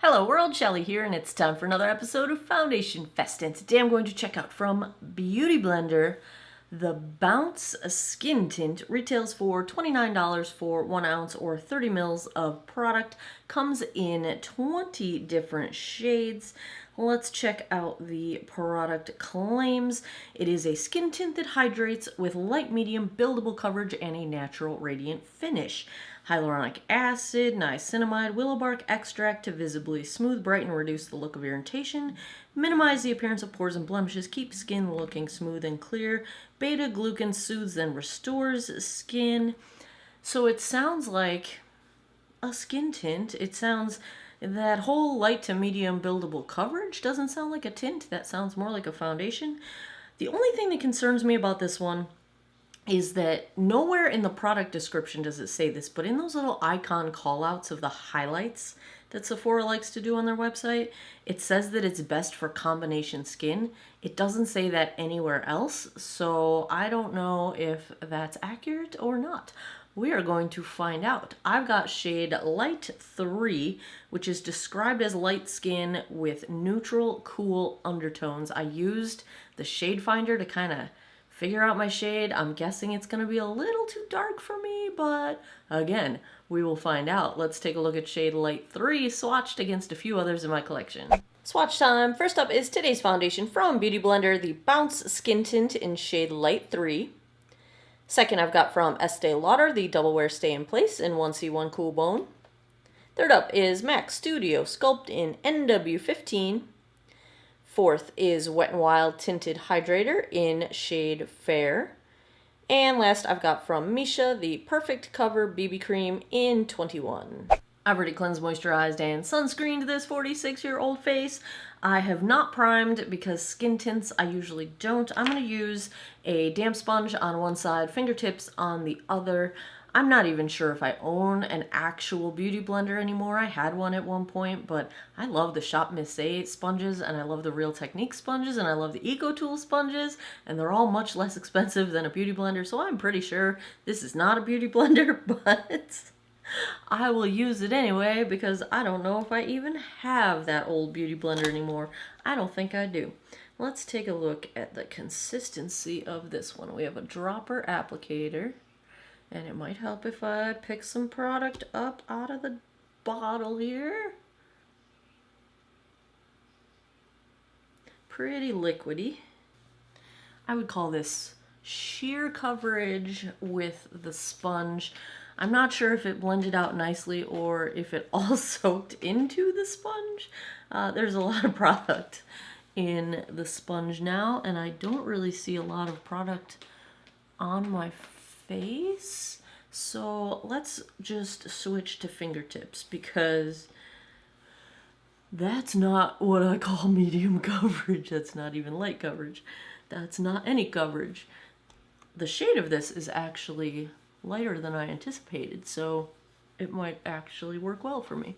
Hello world, Shelly here, and it's time for another episode of Foundation Fest. And today I'm going to check out from Beauty Blender. The Bounce Skin Tint retails for $29 for 1 ounce or 30 mils of product. Comes in 20 different shades. Let's check out the product claims. It is a skin tint that hydrates with light medium buildable coverage and a natural radiant finish. Hyaluronic acid, niacinamide, willow bark extract to visibly smooth, brighten, and reduce the look of irritation, minimize the appearance of pores and blemishes, keep skin looking smooth and clear. Beta glucan soothes and restores skin. So it sounds like a skin tint. It sounds, that whole light to medium buildable coverage doesn't sound like a tint. That sounds more like a foundation. The only thing that concerns me about this one is that nowhere in the product description does it say this, but in those little icon callouts of the highlights that Sephora likes to do on their website, it says that it's best for combination skin. It doesn't say that anywhere else, so I don't know if that's accurate or not. We are going to find out. I've got shade Light 3, which is described as light skin with neutral, cool undertones. I used the shade finder to kind of figure out my shade. I'm guessing it's going to be a little too dark for me, but again, we will find out. Let's take a look at shade Light 3 swatched against a few others in my collection. Swatch time. First up is today's foundation from Beauty Blender, the Bounce Skin Tint in shade Light 3. Second, I've got from Estee Lauder, the Double Wear Stay in Place in 1C1 Cool Bone. Third up is MAC Studio Sculpt in NW15. Fourth is Wet n Wild Tinted Hydrator in shade Fair. And last I've got from Misha the Perfect Cover BB Cream in 21. I've already cleansed, moisturized, and sunscreened this 46-year-old face. I have not primed because skin tints I usually don't. I'm going to use a damp sponge on one side, fingertips on the other. I'm not even sure if I own an actual beauty blender anymore. I had one at one point, but I love the Shop Miss A sponges, and I love the Real Technique sponges, and I love the Eco Tool sponges, and they're all much less expensive than a beauty blender, so I'm pretty sure this is not a beauty blender, but I will use it anyway because I don't know if I even have that old beauty blender anymore. I don't think I do. Let's take a look at the consistency of this one. We have a dropper applicator. And it might help if I pick some product up out of the bottle here. Pretty liquidy. I would call this sheer coverage with the sponge. I'm not sure if it blended out nicely or if it all soaked into the sponge. There's a lot of product in the sponge now, and I don't really see a lot of product on my face. So let's just switch to fingertips because that's not what I call medium coverage. That's not even light coverage. That's not any coverage. The shade of this is actually lighter than I anticipated, so it might actually work well for me.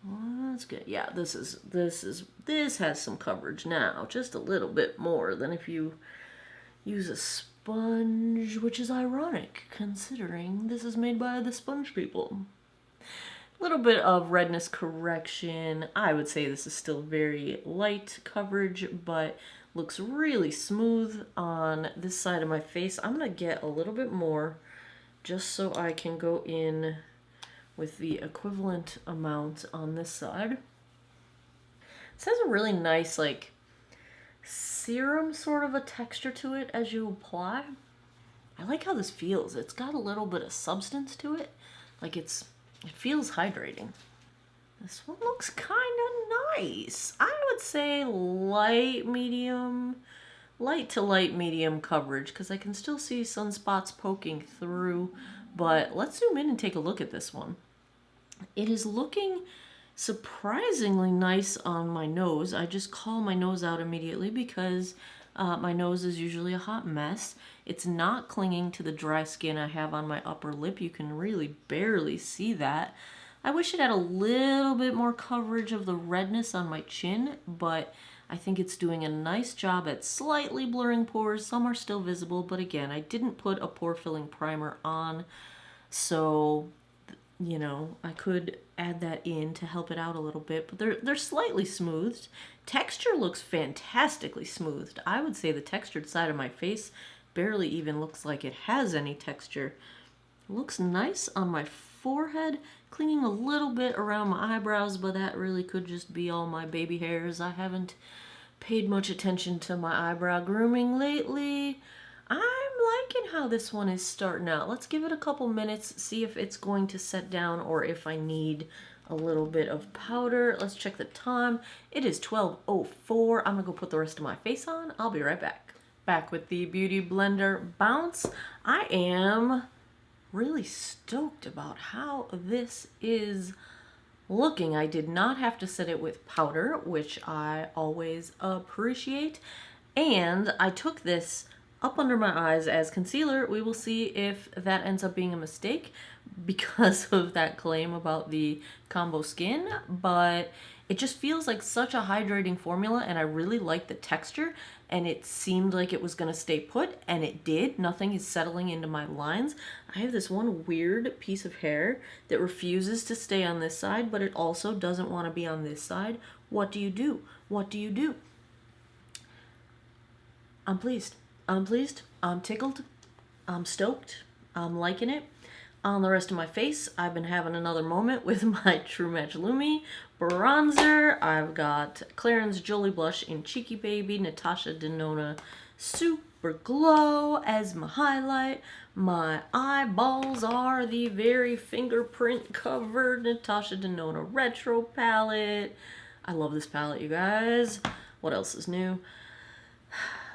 Well, that's good. Yeah, this has some coverage now, just a little bit more than if you use a sponge, which is ironic considering this is made by the sponge people. A little bit of redness correction. I would say this is still very light coverage, but looks really smooth on this side of my face. I'm gonna get a little bit more just so I can go in with the equivalent amount on this side. This has a really nice like serum sort of a texture to it as you apply. I like how this feels. It's got a little bit of substance to it. Like it feels hydrating. This one looks kind of nice. I would say light to light medium coverage because I can still see sunspots poking through. But let's zoom in and take a look at this one. It is looking surprisingly nice on my nose. I just call my nose out immediately because my nose is usually a hot mess. It's not clinging to the dry skin I have on my upper lip. You can really barely see that. I wish it had a little bit more coverage of the redness on my chin, but I think it's doing a nice job at slightly blurring pores. Some are still visible, but again, I didn't put a pore filling primer on, so you know, I could add that in to help it out a little bit, but they're slightly smoothed. Texture looks fantastically smoothed. I would say the textured side of my face barely even looks like it has any texture. It looks nice on my forehead, clinging a little bit around my eyebrows, but that really could just be all my baby hairs. I haven't paid much attention to my eyebrow grooming lately. I'm liking how this one is starting out. Let's give it a couple minutes, see if it's going to set down or if I need a little bit of powder. Let's check the time. It is 12:04. I'm gonna go put the rest of my face on. I'll be right back. Back with the Beauty Blender Bounce. I am really stoked about how this is looking. I did not have to set it with powder, which I always appreciate. And I took this up under my eyes as concealer. We will see if that ends up being a mistake because of that claim about the combo skin, but it just feels like such a hydrating formula, and I really like the texture, and it seemed like it was going to stay put, and it did. Nothing is settling into my lines. I have this one weird piece of hair that refuses to stay on this side, but it also doesn't want to be on this side. What do you do? What do you do? I'm pleased. I'm pleased. I'm tickled. I'm stoked. I'm liking it. On the rest of my face, I've been having another moment with my True Match Lumi bronzer. I've got Clarins Jolie Blush in Cheeky Baby, Natasha Denona Super Glow as my highlight. My eyeballs are the very fingerprint covered Natasha Denona Retro palette. I love this palette, you guys. What else is new?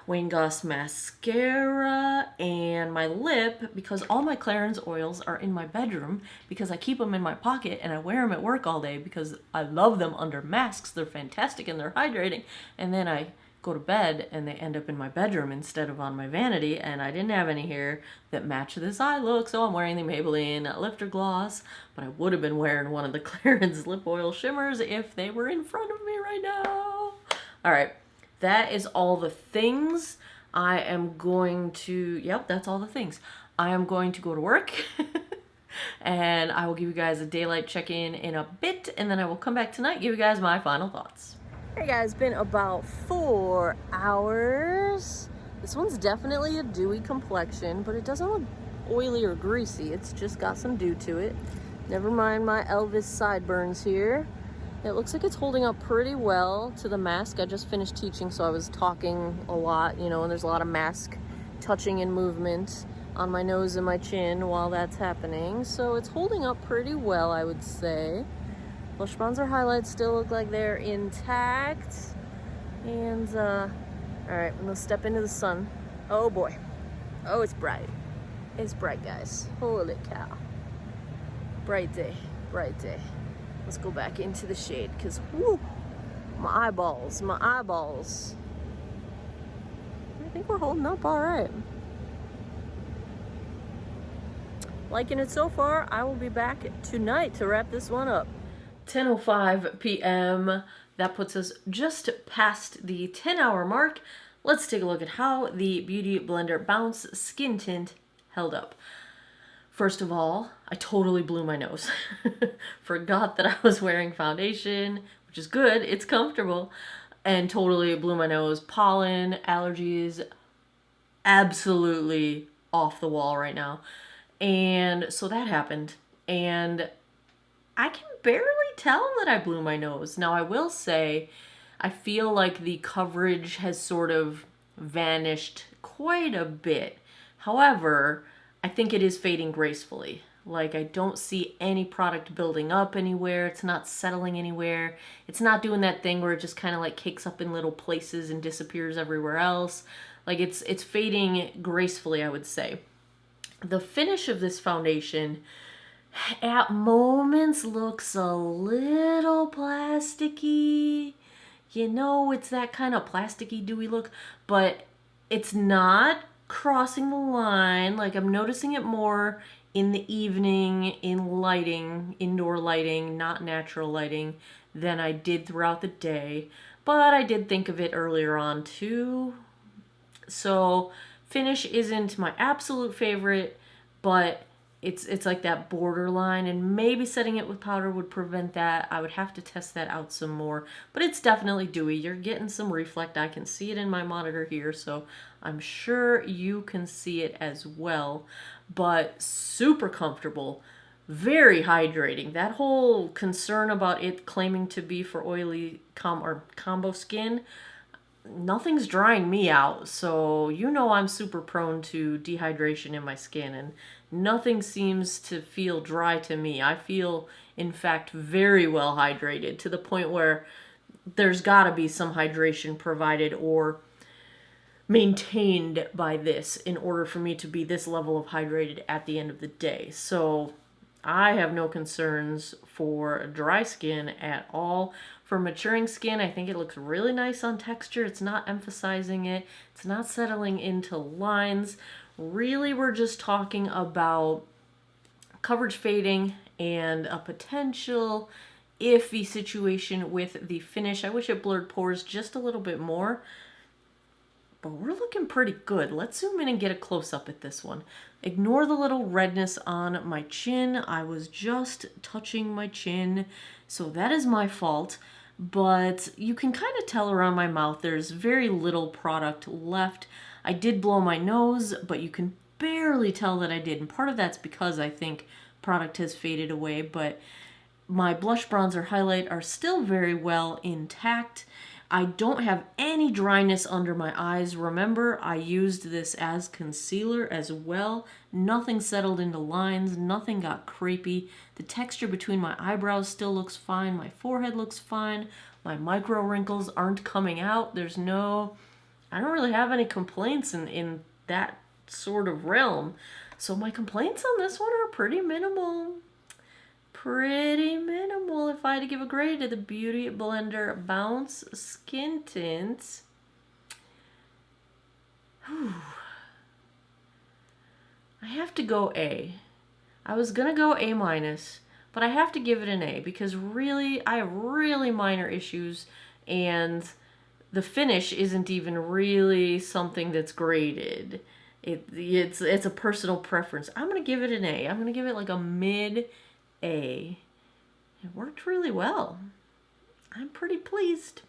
Wayne Goss mascara, and my lip, because all my Clarins oils are in my bedroom because I keep them in my pocket and I wear them at work all day because I love them under masks. They're fantastic and they're hydrating. And then I go to bed and they end up in my bedroom instead of on my vanity, and I didn't have any here that match this eye look, so I'm wearing the Maybelline Lifter Gloss, but I would have been wearing one of the Clarins lip oil shimmers if they were in front of me right now. All right. That is all the things. I am going to, yep, that's all the things. I am going to go to work and I will give you guys a daylight check-in in a bit, and then I will come back tonight, give you guys my final thoughts. Hey guys, been about 4 hours. This one's definitely a dewy complexion, but it doesn't look oily or greasy. It's just got some dew to it. Never mind my Elvis sideburns here. It looks like it's holding up pretty well to the mask. I just finished teaching, so I was talking a lot, you know, and there's a lot of mask touching and movement on my nose and my chin while that's happening. So it's holding up pretty well, I would say. Blush bronzer highlights still look like they're intact. And, all right, I'm gonna step into the sun. Oh boy. Oh, it's bright. It's bright, guys. Holy cow. Bright day, bright day. Let's go back into the shade, because, whoo, my eyeballs. I think we're holding up all right. Liking it so far. I will be back tonight to wrap this one up. 10:05 p.m. That puts us just past the 10-hour mark. Let's take a look at how the Beauty Blender Bounce Skin Tint held up. First of all, I totally blew my nose. Forgot that I was wearing foundation, which is good, it's comfortable, and totally blew my nose. Pollen, allergies, absolutely off the wall right now. And so that happened, and I can barely tell that I blew my nose. Now I will say, I feel like the coverage has sort of vanished quite a bit. However, I think it is fading gracefully. Like, I don't see any product building up anywhere. It's not settling anywhere. It's not doing that thing where it just kind of like cakes up in little places and disappears everywhere else. Like, it's fading gracefully, I would say. The finish of this foundation at moments looks a little plasticky. You know, it's that kind of plasticky, dewy look, but it's not crossing the line. Like, I'm noticing it more in the evening, in lighting, indoor lighting, not natural lighting, than I did throughout the day. But I did think of it earlier on too. So finish isn't my absolute favorite, but it's like that borderline, and maybe setting it with powder would prevent that. I would have to test that out some more, but it's definitely dewy. You're getting some reflect. I can see it in my monitor here, so I'm sure you can see it as well. But super comfortable, very hydrating. That whole concern about it claiming to be for oily combo skin, nothing's drying me out, so you know I'm super prone to dehydration in my skin, and nothing seems to feel dry to me. I feel, in fact, very well hydrated, to the point where there's got to be some hydration provided or maintained by this in order for me to be this level of hydrated at the end of the day. So I have no concerns for dry skin at all. For maturing skin, I think it looks really nice on texture. It's not emphasizing it. It's not settling into lines. Really, we're just talking about coverage fading and a potential iffy situation with the finish. I wish it blurred pores just a little bit more, but we're looking pretty good. Let's zoom in and get a close-up at this one. Ignore the little redness on my chin. I was just touching my chin, so that is my fault. But you can kind of tell around my mouth there's very little product left. I did blow my nose, but you can barely tell that I did. And part of that's because I think product has faded away, but my blush, bronzer, highlight are still very well intact. I don't have any dryness under my eyes. Remember, I used this as concealer as well. Nothing settled into lines. Nothing got crepey. The texture between my eyebrows still looks fine. My forehead looks fine. My micro wrinkles aren't coming out. I don't really have any complaints in that sort of realm. So my complaints on this one are pretty minimal. Pretty minimal if I had to give a grade to the Beauty Blender Bounce Skin Tint. Whew. I have to go A. I was gonna go A minus, but I have to give it an A because really, I have really minor issues, and the finish isn't even really something that's graded. It's a personal preference. I'm gonna give it an A. I'm gonna give it like a mid A. It worked really well. I'm pretty pleased.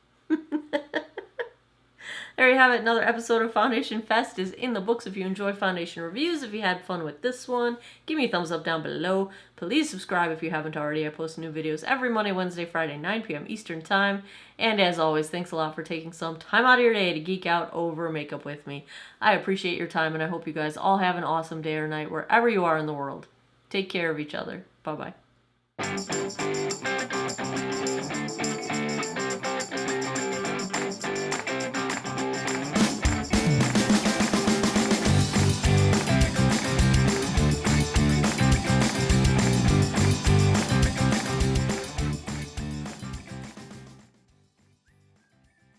There you have it. Another episode of Foundation Fest is in the books. If you enjoy foundation reviews, if you had fun with this one, give me a thumbs up down below. Please subscribe if you haven't already. I post new videos every Monday, Wednesday, Friday, 9 p.m. Eastern Time. And as always, thanks a lot for taking some time out of your day to geek out over makeup with me. I appreciate your time, and I hope you guys all have an awesome day or night wherever you are in the world. Take care of each other. Bye-bye.